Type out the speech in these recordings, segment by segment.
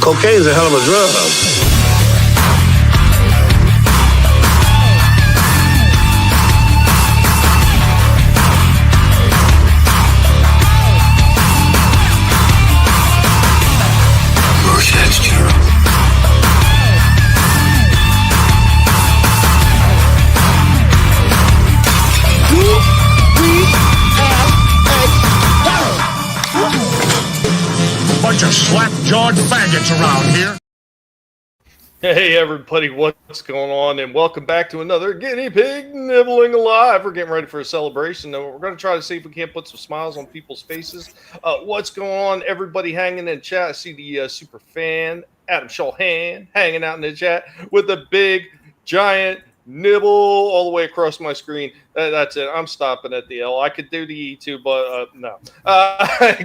Cocaine's a hell of a drug. Bunch of slap-jawed faggots around here. Hey everybody, what's going on? And welcome back to another Guinea Pig Nibbling Alive. We're getting ready for a celebration. We're going to try to see if we can't put some smiles on people's faces. What's going on? Everybody hanging in chat. I see the super fan, Adam Shulhan, hanging out in the chat with a big, giant nibble all the way across my screen. That's it. I'm stopping at the L. I could do the E2, but no.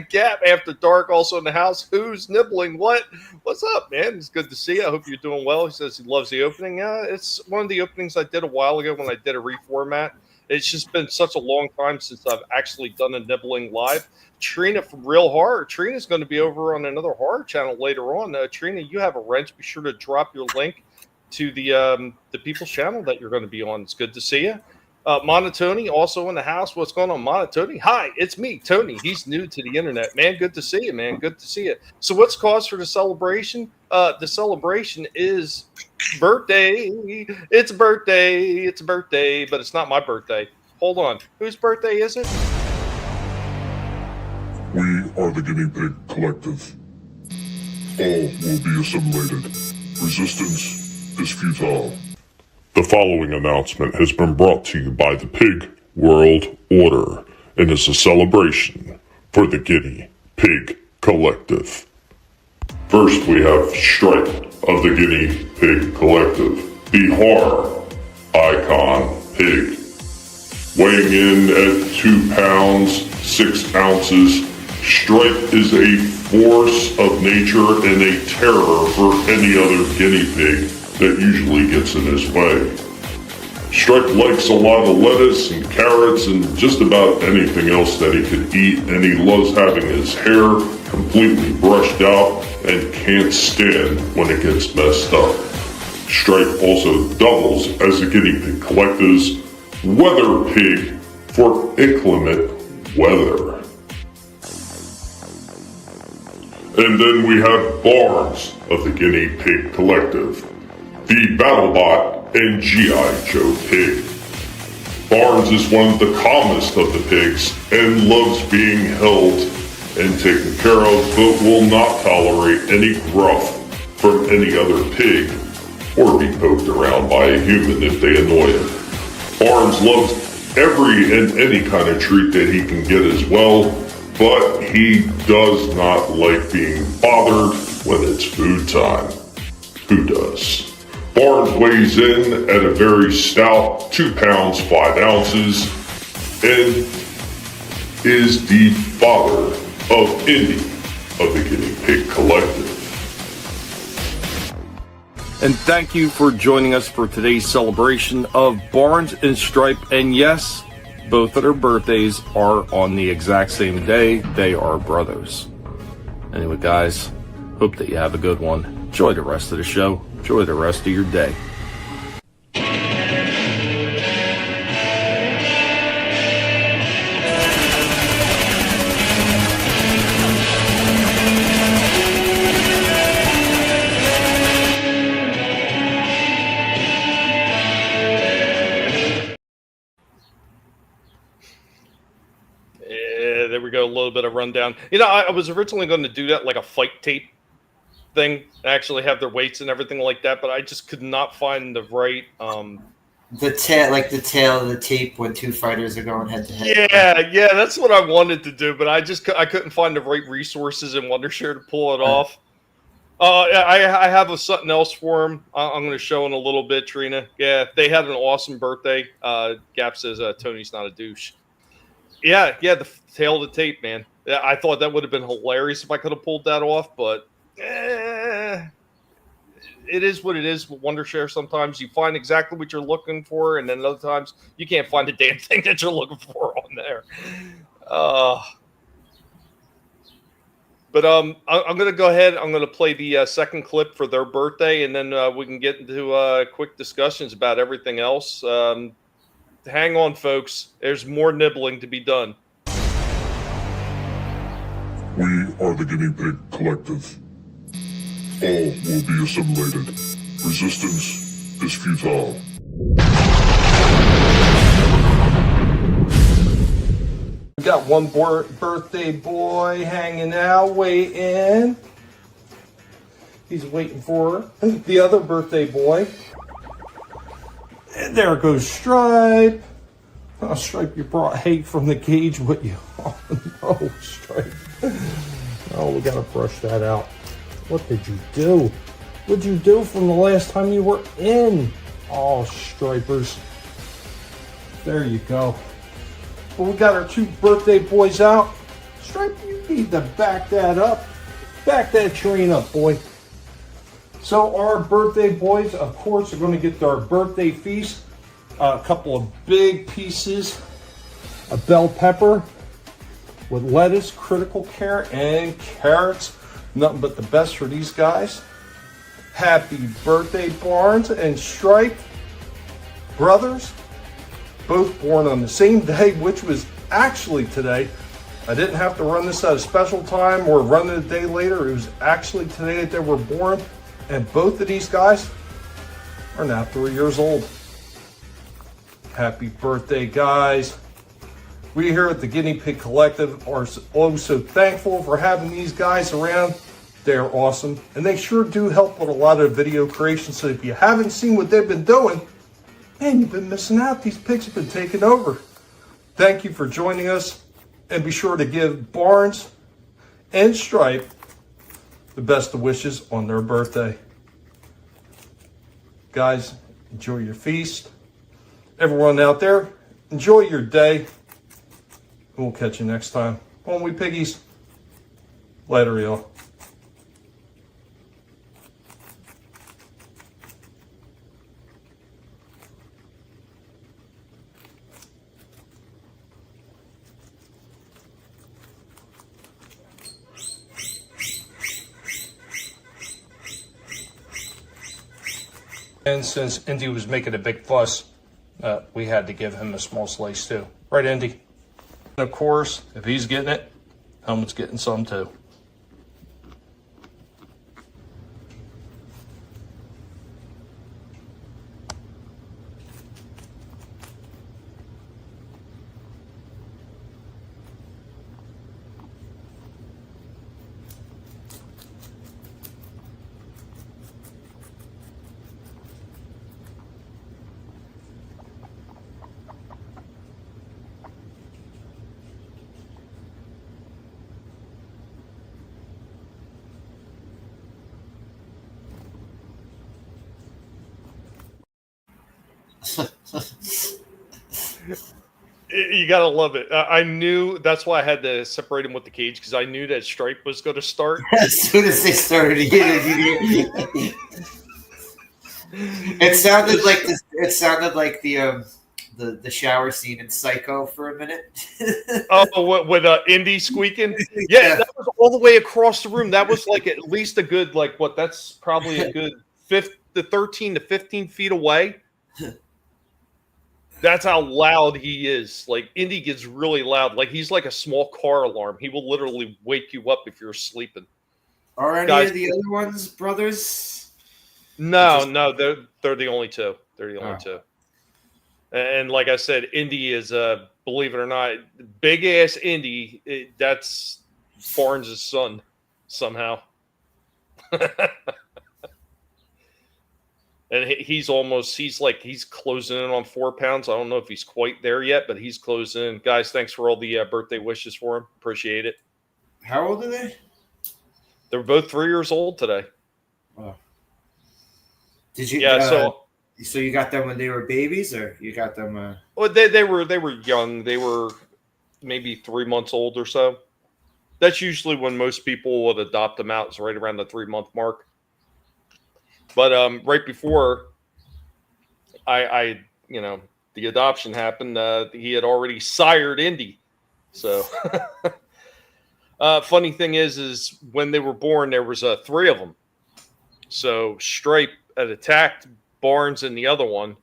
Gap After Dark also in the house. Who's nibbling what? What's up, man? It's good to see you. I hope you're doing well. He says he loves the opening. It's one of the openings I did a while ago when I did a reformat. It's just been such a long time since I've actually done a nibbling live. Trina from Real Horror. Trina's going to be over on another horror channel later on. Trina, you have a wrench. Be sure to drop your link to the people's channel that you're going to be on. It's good to see you. Monotony also in the house. What's going on, Monotony? Hi, it's me, Tony. He's new to the internet, man. Good to see you, man. Good to see you. So what's cause for the celebration? The celebration is birthday. It's a birthday. It's a birthday, but it's not my birthday. Hold on. Whose birthday is it? We are the Guinea Pig Collective. All will be assimilated. Resistance is futile. The following announcement has been brought to you by the Pig World Order and is a celebration for the Guinea Pig Collective. First, we have Stripe of the Guinea Pig Collective, the horror icon pig. Weighing in at 2 pounds, 6 ounces, Stripe is a force of nature and a terror for any other guinea pig that usually gets in his way. Stripe likes a lot of lettuce and carrots and just about anything else that he could eat, and he loves having his hair completely brushed out and can't stand when it gets messed up. Stripe also doubles as the Guinea Pig Collective's weather pig for inclement weather. And then we have Barnes of the Guinea Pig Collective, the BattleBot and G.I. Joe pig. Barnes is one of the calmest of the pigs and loves being held and taken care of, but will not tolerate any gruff from any other pig or be poked around by a human if they annoy him. Barnes loves every and any kind of treat that he can get as well, but he does not like being bothered when it's food time. Who does? Barnes weighs in at a very stout 2 pounds, 5 ounces and is the father of Indy of the Guinea Pig Collective. And thank you for joining us for today's celebration of Barnes and Stripe. And yes, both of their birthdays are on the exact same day. They are brothers. Anyway, guys, hope that you have a good one. Enjoy the rest of the show. Enjoy the rest of your day. There we go. A little bit of rundown. You know, I was originally going to do that like a fight tape thing, actually have their weights and everything like that, but I just could not find the right the tail of the tape when two fighters are going head to head. Yeah, that's what I wanted to do, but I couldn't find the right resources in Wondershare to pull it off. I have something else for him. I'm going to show in a little bit, Trina. Yeah, they had an awesome birthday. Gap says Tony's not a douche. Yeah, the tail of the tape, man. I thought that would have been hilarious if I could have pulled that off, but it is what it is with Wondershare. Sometimes you find exactly what you're looking for, and then other times you can't find the damn thing that you're looking for on there. But I'm going to go ahead. I'm going to play the second clip for their birthday, and then we can get into quick discussions about everything else. Hang on, folks. There's more nibbling to be done. We are the Guinea Pig Collective. All will be assimilated. Resistance is futile. We got one birthday boy hanging out, waiting. He's waiting for the other birthday boy. And there goes Stripe. Oh, Stripe, you brought hate from the cage with you. Oh, no, Stripe. Oh, we gotta brush that out. What did you do? What'd you do from the last time you were in? Oh, Stripers. There you go. Well, we got our two birthday boys out. Stripe, you need to back that up. Back that train up, boy. So our birthday boys, of course, are going to get their birthday feast. A couple of big pieces of bell pepper with lettuce, critical care, and carrots. Nothing but the best for these guys. Happy birthday, Barnes and Stripe. Brothers, both born on the same day, which was actually today. I didn't have to run this at a special time or run it a day later. It was actually today that they were born. And both of these guys are now 3 years old. Happy birthday, guys. We here at the Guinea Pig Collective are also thankful for having these guys around. They're awesome. And they sure do help with a lot of video creation. So if you haven't seen what they've been doing, man, you've been missing out. These pigs have been taking over. Thank you for joining us. And be sure to give Barnes and Stripe the best of wishes on their birthday. Guys, enjoy your feast. Everyone out there, enjoy your day. We'll catch you next time. Won't we, piggies? Later, y'all. And since Indy was making a big fuss, we had to give him a small slice too. Right, Indy? And of course, if he's getting it, Helmut's getting some too. You gotta love it. I knew that's why I had to separate him with the cage, because I knew that Stripe was going to start as soon as they started. It sounded like this. It sounded like the shower scene in Psycho for a minute. Oh, with Indy squeaking. Yeah, that was all the way across the room. That was like at least a good that's probably a good 13 to 15 feet away. That's how loud he is. Like, Indy gets really loud. Like, he's like a small car alarm. He will literally wake you up if you're sleeping. Are any of the other ones brothers? No, they're the only two. They're the only two. And like I said, Indy is, believe it or not, big ass Indy. That's Barnes' son somehow. And he's closing in on 4 pounds. I don't know if he's quite there yet, but he's closing in. Guys, thanks for all the birthday wishes for him. Appreciate it. How old are they? They're both 3 years old today. Oh. Did you? Yeah. So you got them when they were babies, or you got them? Well, they were young. They were maybe 3 months old or so. That's usually when most people would adopt them out. It's right around the 3-month mark. But right before I the adoption happened, he had already sired Indy. So Funny thing is when they were born, there was 3 of them. So Stripe had attacked Barnes and the other one.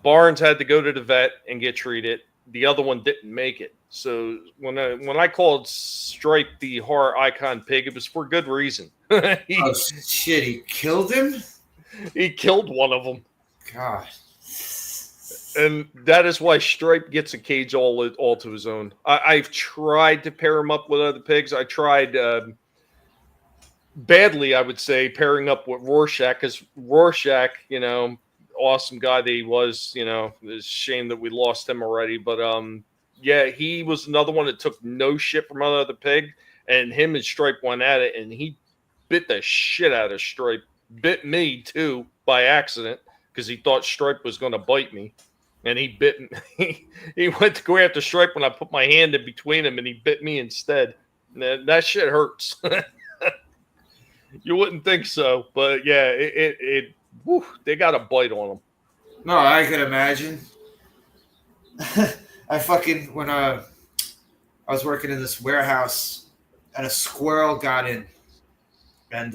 Barnes had to go to the vet and get treated. The other one didn't make it. So when I called Stripe the horror icon pig, it was for good reason. Oh shit! He killed him. He killed one of them. God. And that is why Stripe gets a cage all to his own. I've tried to pair him up with other pigs. I tried badly, I would say, pairing up with Rorschach, because Rorschach, awesome guy that he was, it's a shame that we lost him already. But yeah, he was another one that took no shit from other pig, and him and Stripe went at it, and he bit the shit out of Stripe. Bit me too by accident because he thought Stripe was going to bite me. And he bit me. He went to go after Stripe when I put my hand in between him, and he bit me instead. That shit hurts. You wouldn't think so, but yeah, they got a bite on them. No, I could imagine. When I was working in this warehouse, and a squirrel got in, and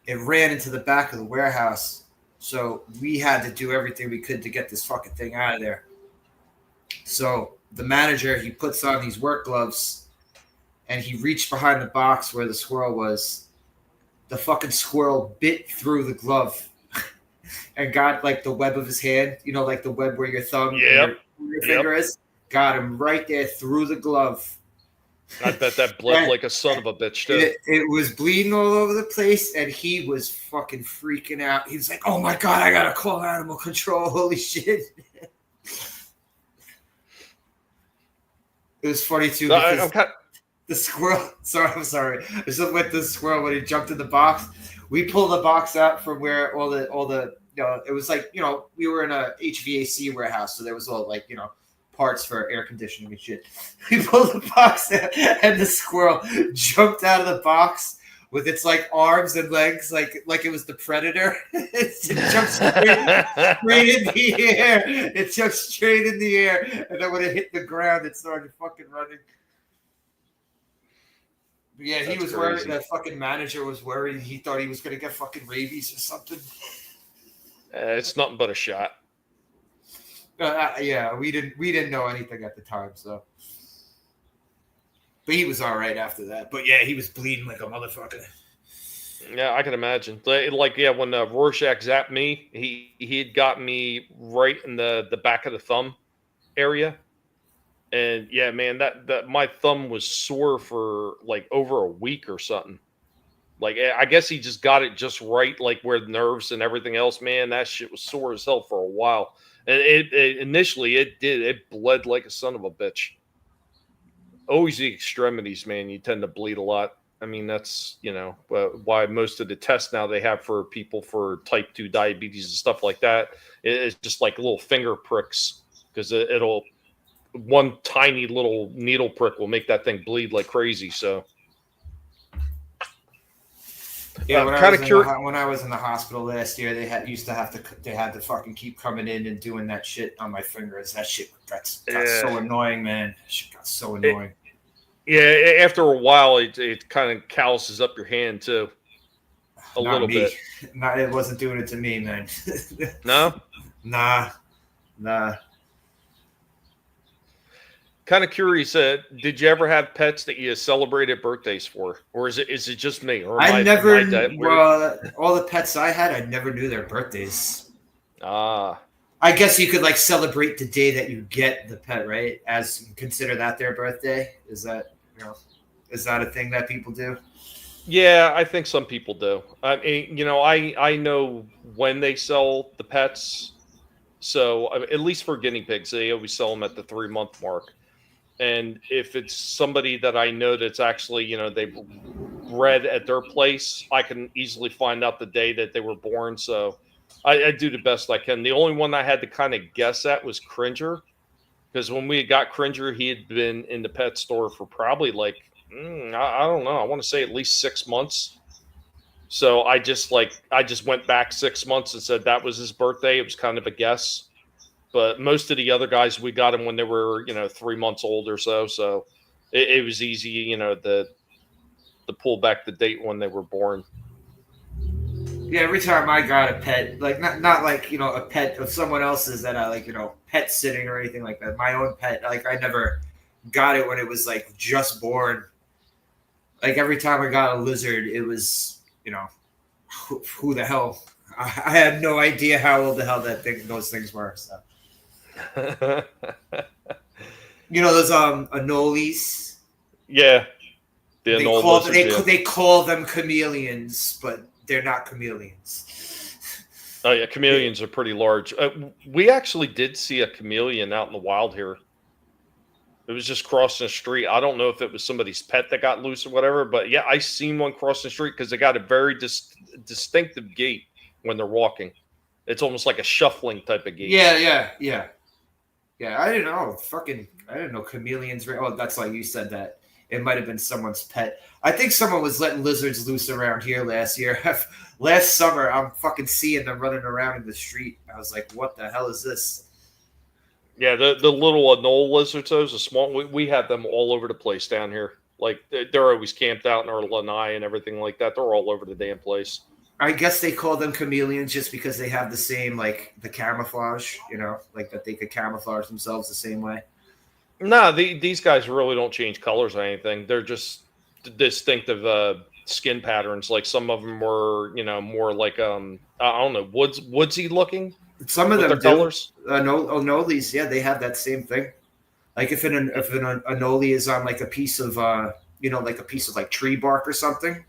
it ran into the back of the warehouse. So we had to do everything we could to get this fucking thing out of there. So the manager, he puts on these work gloves, and he reached behind the box where the squirrel was. The fucking squirrel bit through the glove and got like the web of his hand, like the web where your thumb and your finger is. Got him right there through the glove. I bet that bled like a son of a bitch, too. It was bleeding all over the place, and he was fucking freaking out. He was like, oh my God, I gotta call animal control. Holy shit. It was funny, too, because the squirrel, I'm sorry. There's something with the squirrel when he jumped in the box. We pulled the box out from where all the it was like, we were in a HVAC warehouse, so there was all like, parts for air conditioning and shit. We pulled the box out, and the squirrel jumped out of the box with its like arms and legs, like it was the Predator. It jumped straight in the air. It jumped straight in the air, and then when it hit the ground, it started fucking running. But yeah, he was worried. That fucking manager was worried. He thought he was gonna get fucking rabies or something. It's nothing but a shot. Yeah, we didn't know anything at the time, so. But he was all right after that. But yeah, he was bleeding like a motherfucker. Yeah, I can imagine. Like yeah, when Rorschach zapped me, he had got me right in the back of the thumb area, and yeah, man, that my thumb was sore for like over a week or something. Like I guess he just got it just right, like where the nerves and everything else. Man, that shit was sore as hell for a while. And initially it bled like a son of a bitch. Always the extremities, man. You tend to bleed a lot. I mean, that's why most of the tests now they have for people for type 2 diabetes and stuff like that. It's just like little finger pricks, because it'll one tiny little needle prick will make that thing bleed like crazy. So. Yeah, when I was in the hospital last year, they had to fucking keep coming in and doing that shit on my fingers. That shit got so annoying, man. That shit got so annoying. After a while, it kind of calluses up your hand too, a little bit. No, it wasn't doing it to me, man. No, nah. Kind of curious. Did you ever have pets that you celebrated birthdays for, or is it just me? Or all the pets I had, I never knew their birthdays. I guess you could like celebrate the day that you get the pet, right? As consider that their birthday. Is that a thing that people do? Yeah, I think some people do. I mean, I know when they sell the pets. So at least for guinea pigs, they always sell them at the 3-month mark. And if it's somebody that I know that's actually, they bred at their place, I can easily find out the day that they were born. So I do the best I can. The only one I had to kind of guess at was Cringer, because when we got Cringer, he had been in the pet store for probably like, I don't know, I want to say at least 6 months. So I just went back 6 months and said that was his birthday. It was kind of a guess. But most of the other guys, we got them when they were, 3 months old or so. So it was easy, you know, to pull back the date when they were born. Yeah, every time I got a pet, like not like, you know, a pet of someone else's that I like, you know, pet sitting or anything like that. My own pet, like I never got it when it was like just born. Like every time I got a lizard, it was, you know, who the hell? I had no idea how old the hell those things were. So. You know those anoles? Yeah. They call them chameleons, but they're not chameleons. Oh yeah, chameleons are pretty large. We actually did see a chameleon out in the wild here. It was just crossing the street. I don't know if it was somebody's pet that got loose or whatever, but yeah, I seen one crossing the street because they got a very distinctive gait when they're walking. It's almost like a shuffling type of gait. Yeah. I didn't know. I didn't know chameleons. Oh, that's like you said that. It might have been someone's pet. I think someone was letting lizards loose around here last year. Last summer, I'm fucking seeing them running around in the street. I was like, what the hell is this? Yeah, the little anole lizards, those are small. We have them all over the place down here. Like, they're always camped out in our lanai and everything like that. They're all over the damn place. I guess they call them chameleons just because they have the same, like, the camouflage, you know? Like, that they could camouflage themselves the same way. No, these guys really don't change colors or anything. They're just distinctive skin patterns. Like some of them were, you know, more like I don't know, woodsy looking. Some of them do. Colors. Anoles, yeah, they have that same thing. Like if an anole is on like a piece of you know, like a piece of like tree bark or something,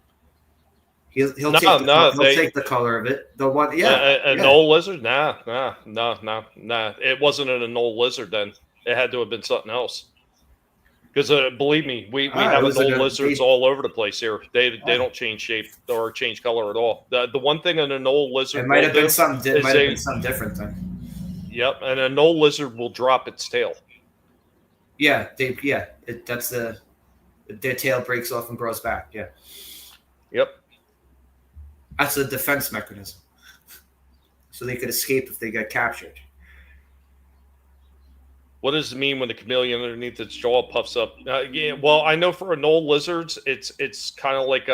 he'll take the color of it. The one, anole lizard? Nah. It wasn't an anole lizard then. It had to have been something else. Because believe me, we have anole lizards all over the place here. They don't change shape or change color at all. The one thing an anole lizard might have been something different then. Yep, and an anole lizard will drop its tail. Yeah, their tail breaks off and grows back. Yeah. Yep. That's a defense mechanism, so they could escape if they get captured. What does it mean when the chameleon underneath its jaw puffs up? Yeah, well, I know for anole lizards, it's kind of like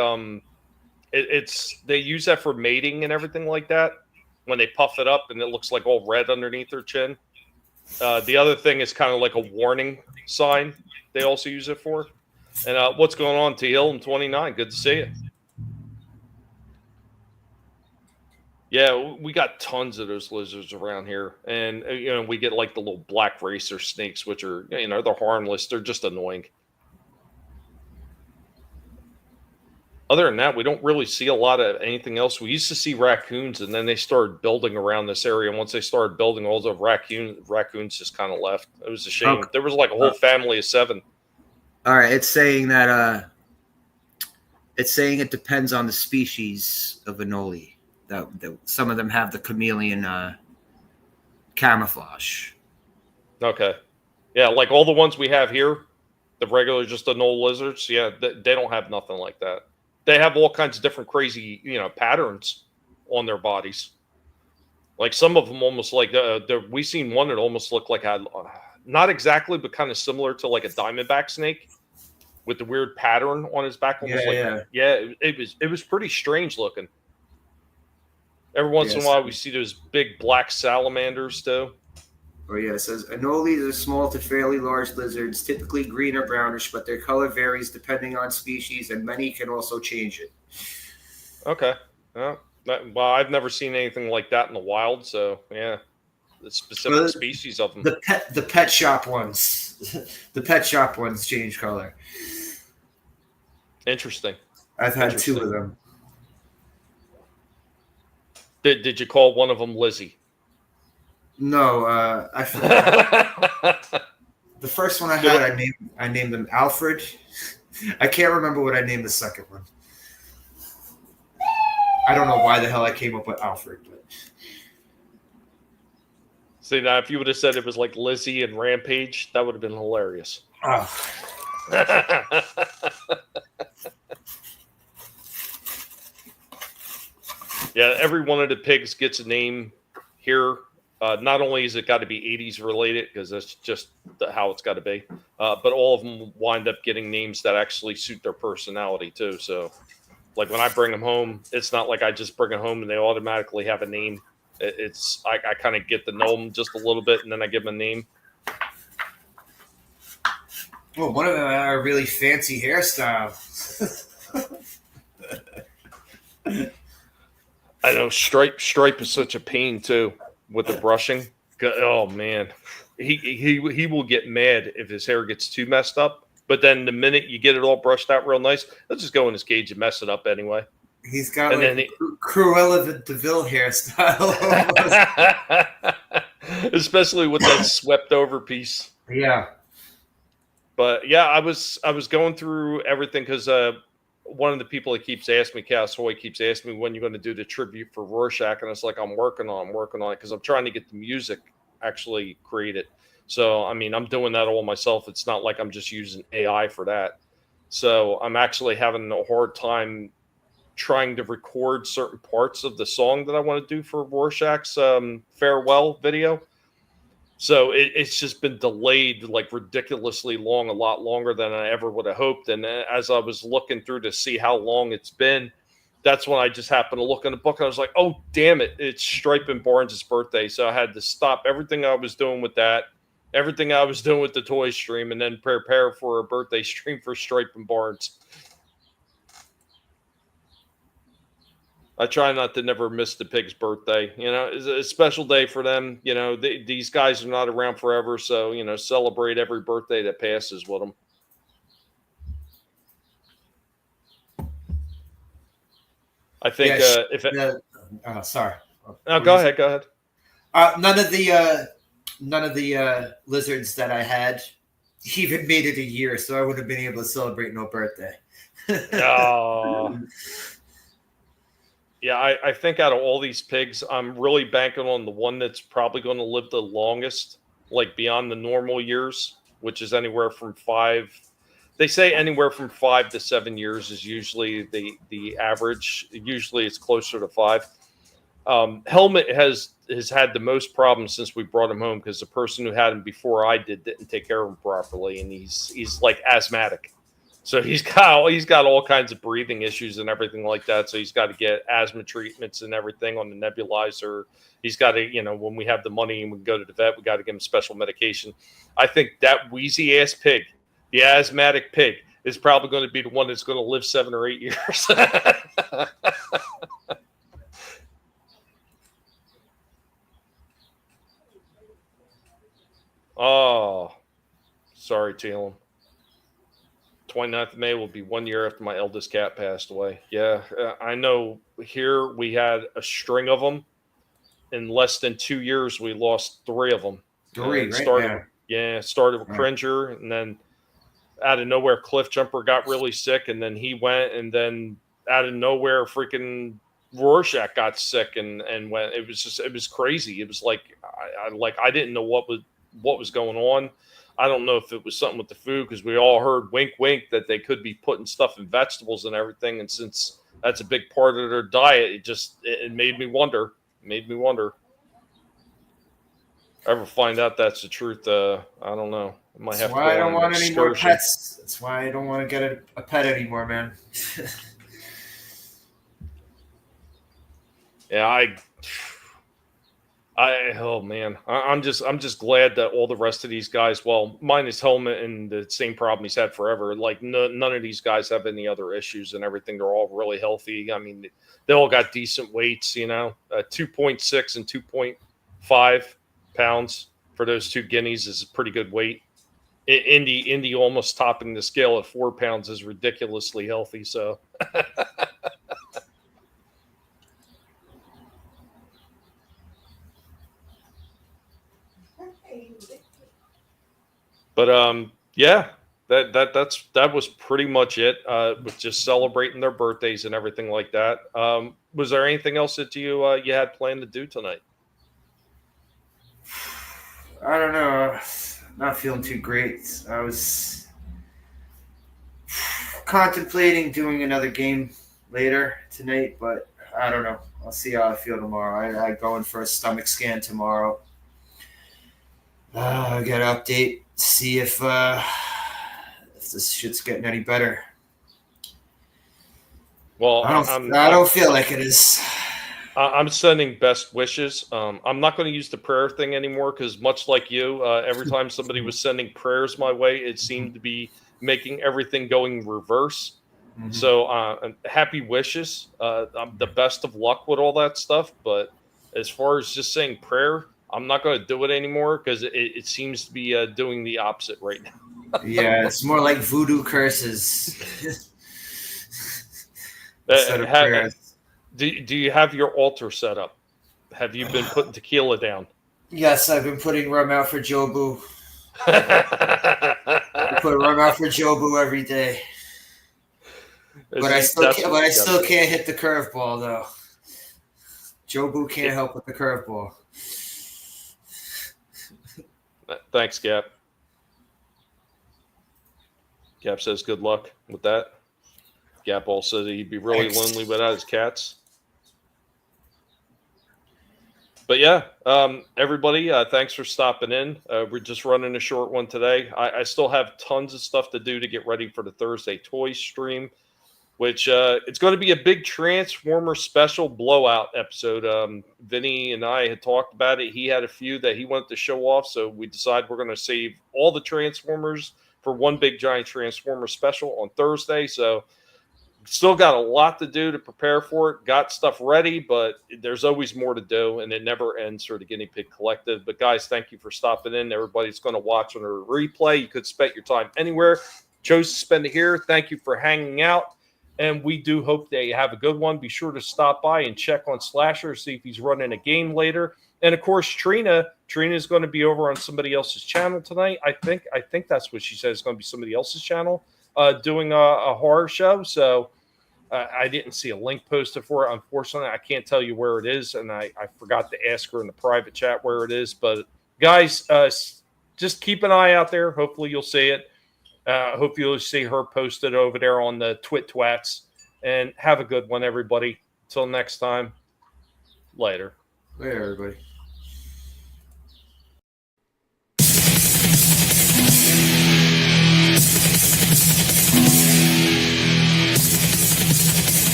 they use that for mating and everything like that. When they puff it up and it looks like all red underneath their chin. The other thing is kind of like a warning sign. They also use it for. And what's going on, T Hill in 29? Good to see you. Yeah, we got tons of those lizards around here, and you know we get like the little black racer snakes, which are, you know, they're harmless. They're just annoying. Other than that, we don't really see a lot of anything else. We used to see raccoons, and then they started building around this area. And once they started building, all the raccoons just kind of left. It was a shame. Okay. There was like a whole family of 7. All right, it's saying that it depends on the species of anole. That some of them have the chameleon camouflage. Okay. Yeah, like all the ones we have here, the regular just anole lizards, yeah, they don't have nothing like that. They have all kinds of different crazy, you know, patterns on their bodies. Like some of them almost like, we seen one that almost looked like, not exactly, but kind of similar to like a diamondback snake with the weird pattern on his back. It was pretty strange looking. Every once in a while, we see those big black salamanders, too. Oh, yeah. It says, anoles are small to fairly large lizards, typically green or brownish, but their color varies depending on species, and many can also change it. Okay. Well, I've never seen anything like that in the wild, so, yeah. The specific species of them. The pet shop ones. The pet shop ones change color. Interesting. I've had 2 of them. Did you call one of them Lizzie? No, I forgot. The first one I had, I named him Alfred. I can't remember what I named the second one. I don't know why the hell I came up with Alfred. But... See, now if you would have said it was like Lizzie and Rampage, that would have been hilarious. Oh. Yeah, every one of the pigs gets a name here. Not only is it got to be 80s related, because that's just how it's got to be, but all of them wind up getting names that actually suit their personality too. So, like when I bring them home, it's not like I just bring them home and they automatically have a name. It's I kind of get to know them just a little bit, and then I give them a name. Well, one of them had a really fancy hairstyle. I know Stripe is such a pain too with the brushing. Oh man, he will get mad if his hair gets too messed up. But then the minute you get it all brushed out real nice, let's just go in his cage and mess it up anyway. He's got Cruella de Vil hairstyle, especially with that swept over piece. Yeah. But yeah, I was going through everything because one of the people that keeps asking me, Cass Hoy, keeps asking me when you're going to do the tribute for Rorschach, and it's like I'm working on it because I'm trying to get the music actually created. So I mean, I'm doing that all myself. It's not like I'm just using AI for that. So I'm actually having a hard time trying to record certain parts of the song that I want to do for Rorschach's farewell video. So it's just been delayed like ridiculously long, a lot longer than I ever would have hoped. And as I was looking through to see how long it's been, that's when I just happened to look in the book and I was like, oh, damn it. It's Stripe and Barnes' birthday. So I had to stop everything I was doing with that, everything I was doing with the toy stream, and then prepare for a birthday stream for Stripe and Barnes. I try not to never miss the pig's birthday. You know, it's a special day for them. You know, these guys are not around forever. So, you know, celebrate every birthday that passes with them. I think sorry. No, go ahead. None of the lizards that I had even made it a year, so I wouldn't have been able to celebrate no birthday. Oh. Yeah, I think out of all these pigs, I'm really banking on the one that's probably going to live the longest, like beyond the normal years, which is anywhere from 5. They say anywhere from 5 to 7 years is usually the average. Usually it's closer to 5. Helmet has had the most problems since we brought him home because the person who had him before I didn't take care of him properly, and he's like asthmatic. So he's got all kinds of breathing issues and everything like that. So he's got to get asthma treatments and everything on the nebulizer. He's got to, you know, when we have the money and we go to the vet, we got to give him special medication. I think that wheezy ass pig, the asthmatic pig, is probably going to be the one that's going to live 7 or 8 years. Oh, sorry, Talon. 29th of May will be 1 year after my eldest cat passed away. Yeah, I know. Here we had a string of them. In less than 2 years, we lost 3 of them. Right? Started with Cringer, and then out of nowhere, Cliff Jumper got really sick, and then he went, and then out of nowhere, freaking Rorschach got sick and went. It was crazy. It was like I didn't know what was going on. I don't know if it was something with the food because we all heard wink, wink that they could be putting stuff in vegetables and everything. And since that's a big part of their diet, it made me wonder. Ever find out that's the truth? I don't know. I might have That's why I don't want any more pets. That's why I don't want to get a pet anymore, man. Yeah, oh man, I'm just glad that all the rest of these guys, well, minus Helmet and the same problem he's had forever, like none of these guys have any other issues and everything. They're all really healthy. I mean, they all got decent weights, you know, 2.6 and 2.5 pounds for those 2 guineas is a pretty good weight. Indy almost topping the scale at 4 pounds is ridiculously healthy. So. But yeah, that was pretty much it. With just celebrating their birthdays and everything like that. Was there anything else that you had planned to do tonight? I don't know. Not feeling too great. I was contemplating doing another game later tonight, but I don't know. I'll see how I feel tomorrow. I go in for a stomach scan tomorrow. I got to update see if this shit's getting any better. Well, I don't feel like it is. I'm sending best wishes. I'm not going to use the prayer thing anymore because, much like you, every time somebody was sending prayers my way, it seemed to be making everything going reverse. Mm-hmm. So, happy wishes. The best of luck with all that stuff. But as far as just saying prayer, I'm not going to do it anymore because it seems to be doing the opposite right now. Yeah, it's more like voodoo curses. Do you have your altar set up? Have you been putting tequila down? Yes, I've been putting rum out for Jobu. I put rum out for Jobu every day. But I still can't hit the curveball though. Jobu can't help with the curveball. Thanks, Gap. Gap says good luck with that. Gap also said he'd be really lonely without his cats. But yeah, everybody, thanks for stopping in. We're just running a short one today. I still have tons of stuff to do to get ready for the Thursday toy stream, which it's going to be a big Transformer special blowout episode. Vinny and I had talked about it. He had a few that he wanted to show off, so we decided we're going to save all the Transformers for one big giant Transformer special on Thursday. So still got a lot to do to prepare for it. Got stuff ready, but there's always more to do, and it never ends for the Guinea Pig Collective. But guys, thank you for stopping in. Everybody's going to watch on a replay. You could spend your time anywhere. Chose to spend it here. Thank you for hanging out, and we do hope that you have a good one. Be sure to stop by and check on Slasher, see if he's running a game later. And of course, Trina is going to be over on somebody else's channel tonight. I think that's what she said. It's going to be somebody else's channel doing a horror show. So I didn't see a link posted for it. Unfortunately, I can't tell you where it is, and I forgot to ask her in the private chat where it is. But guys, just keep an eye out there. Hopefully, you'll see it. Hopefully, you'll see her posted over there on the Twats. And have a good one, everybody. Till next time. Later. Later, everybody.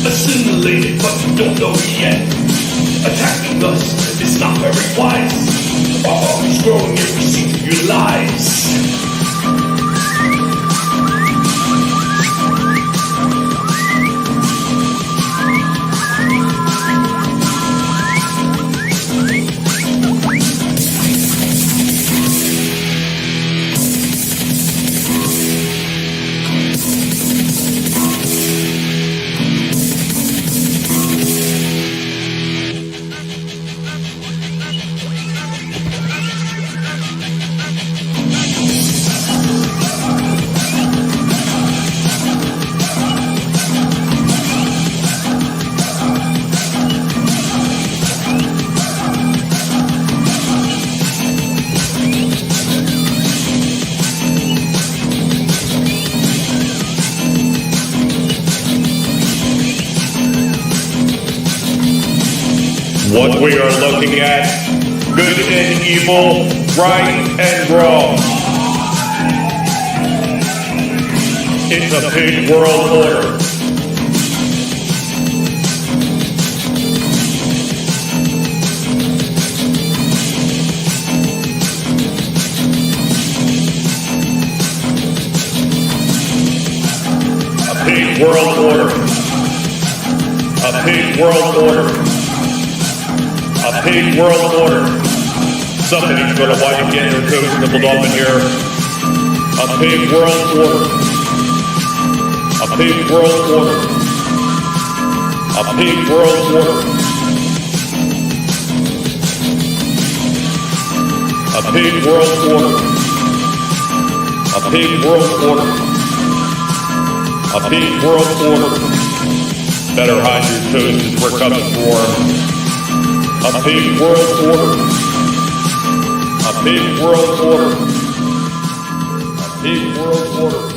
Assimilated, but you don't know it yet. Attacking us is not very wise. Our army's growing if we see through your lies. What we are looking at, good and evil, right and wrong. It's a pig world order. A pig world order. A pig world order. A pig world order. Somebody's gonna wind up getting their toes nibbled off in here. A pig world order. A pig world order. A pig world order. A pig world order. A pig world order. A pig world order. Better hide your toes as we're coming for 'em. A pig world order. A pig world order. A pig world order.